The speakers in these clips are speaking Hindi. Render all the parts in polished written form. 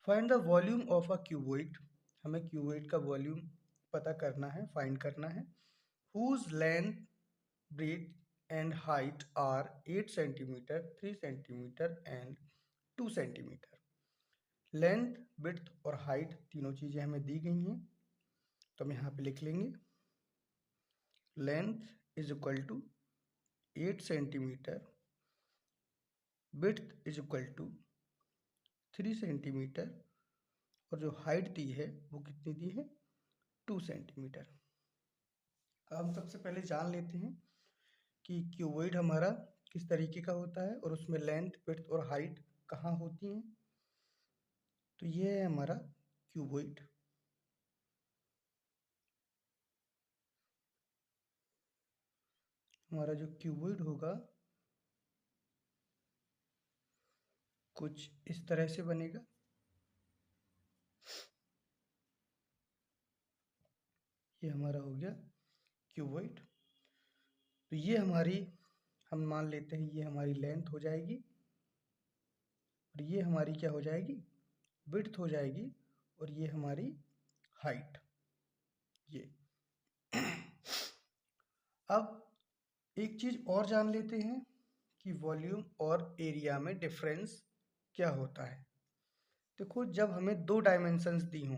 Find the volume of a cuboid. हमें क्यूबॉइड का वॉल्यूम पता करना है, फाइंड करना है। Whose length, breadth and height are 8 centimetre, 3 centimetre and 2 centimetre. Length, width और हाइट तीनों चीज़ें हमें दी गई हैं, तो हम यहाँ पे लिख लेंगे length is equal to 8 centimetre, width is equal to 3 centimetre और जो हाइट दी है वो कितनी दी है 2 सेंटीमीटर। हम सबसे पहले जान लेते हैं कि क्यूबॉइड हमारा किस तरीके का होता है और उसमें लेंथ, विड्थ और हाइट कहाँ होती हैं। तो ये है हमारा क्यूबॉइड। हमारा जो क्यूबॉइड होगा कुछ इस तरह से बनेगा। ये हमारा हो गया क्यूबॉइड। तो ये हमारी, हम मान लेते हैं ये हमारी लेंथ हो जाएगी और ये हमारी क्या हो जाएगी, विड्थ हो जाएगी और ये हमारी हाइट। ये अब एक चीज और जान लेते हैं कि वॉल्यूम और एरिया में डिफरेंस क्या होता है। देखो, जब हमें दो डायमेंशंस दी हों,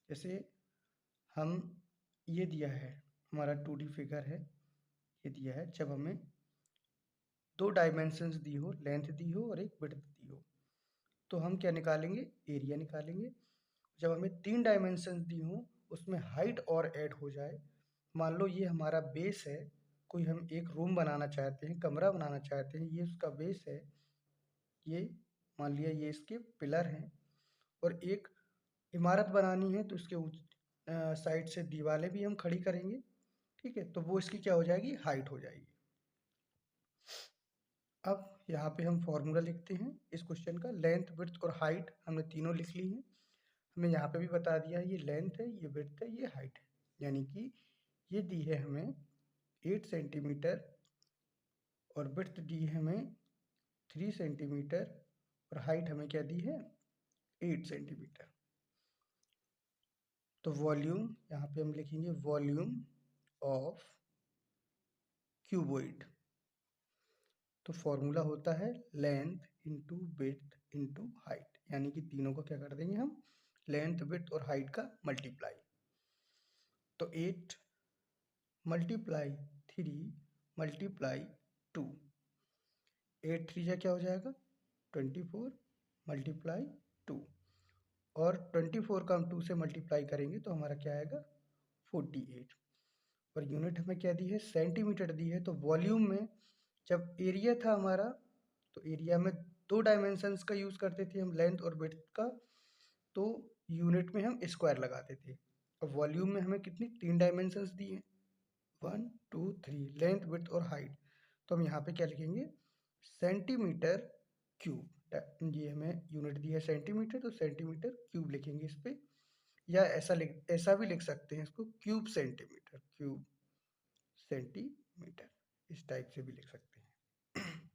जैसे हम ये दिया है हमारा 2D फिगर है, ये दिया है, जब हमें दो डायमेंशंस दी हो, लेंथ दी हो और एक विड्थ दी हो, तो हम क्या निकालेंगे, एरिया निकालेंगे। जब हमें 3 डायमेंशंस दी हो, उसमें हाइट और ऐड हो जाए, मान लो ये हमारा बेस है, कोई हम एक रूम बनाना चाहते हैं, कमरा बनाना चाहते हैं, ये उसका बेस है, ये मान लिया ये इसके पिलर हैं और एक इमारत बनानी है तो इसके साइड से दीवारें भी हम खड़ी करेंगे, ठीक है, तो वो इसकी क्या हो जाएगी, हाइट हो जाएगी। अब यहाँ पे हम फॉर्मूला लिखते हैं इस क्वेश्चन का। लेंथ, विड्थ और हाइट हमने तीनों लिख ली हैं। हमें यहाँ पे भी बता दिया है ये लेंथ है, ये विड्थ है, ये हाइट है। यानी कि ये दी है हमें 8 सेंटीमीटर और विड्थ दी है हमें 3 सेंटीमीटर और हाइट हमें क्या दी है 8 सेंटीमीटर। तो वॉल्यूम यहाँ पे हम लिखेंगे वॉल्यूम ऑफ क्यूबॉइड। तो फॉर्मूला होता है length into width into height, यानी कि तीनों को क्या कर देंगे हम, लेंथ, विड्थ और हाइट का मल्टीप्लाई। तो 8 मल्टीप्लाई 3 मल्टीप्लाई 2, 8 3 जा क्या हो जाएगा 24 मल्टीप्लाई 2 और 24 का हम 2 से मल्टीप्लाई करेंगे तो हमारा क्या आएगा 48। और यूनिट हमें क्या दी है, सेंटीमीटर दी है। तो वॉल्यूम में जब एरिया था हमारा, तो एरिया में दो डायमेंशंस का यूज़ करते थे हम, लेंथ और विड्थ का, तो यूनिट में हम स्क्वायर लगाते थे। अब वॉल्यूम में हमें कितनी 3 डायमेंशंस दी हैं, 1 2 3, लेंथ, विड्थ और हाइट। तो हम यहाँ पे क्या लिखेंगे सेंटीमीटर क्यूब। ये हमें यूनिट दी है सेंटीमीटर, तो सेंटीमीटर क्यूब लिखेंगे इस पे, या ऐसा भी लिख सकते हैं इसको, क्यूब सेंटीमीटर, क्यूब सेंटीमीटर, इस टाइप से भी लिख सकते हैं।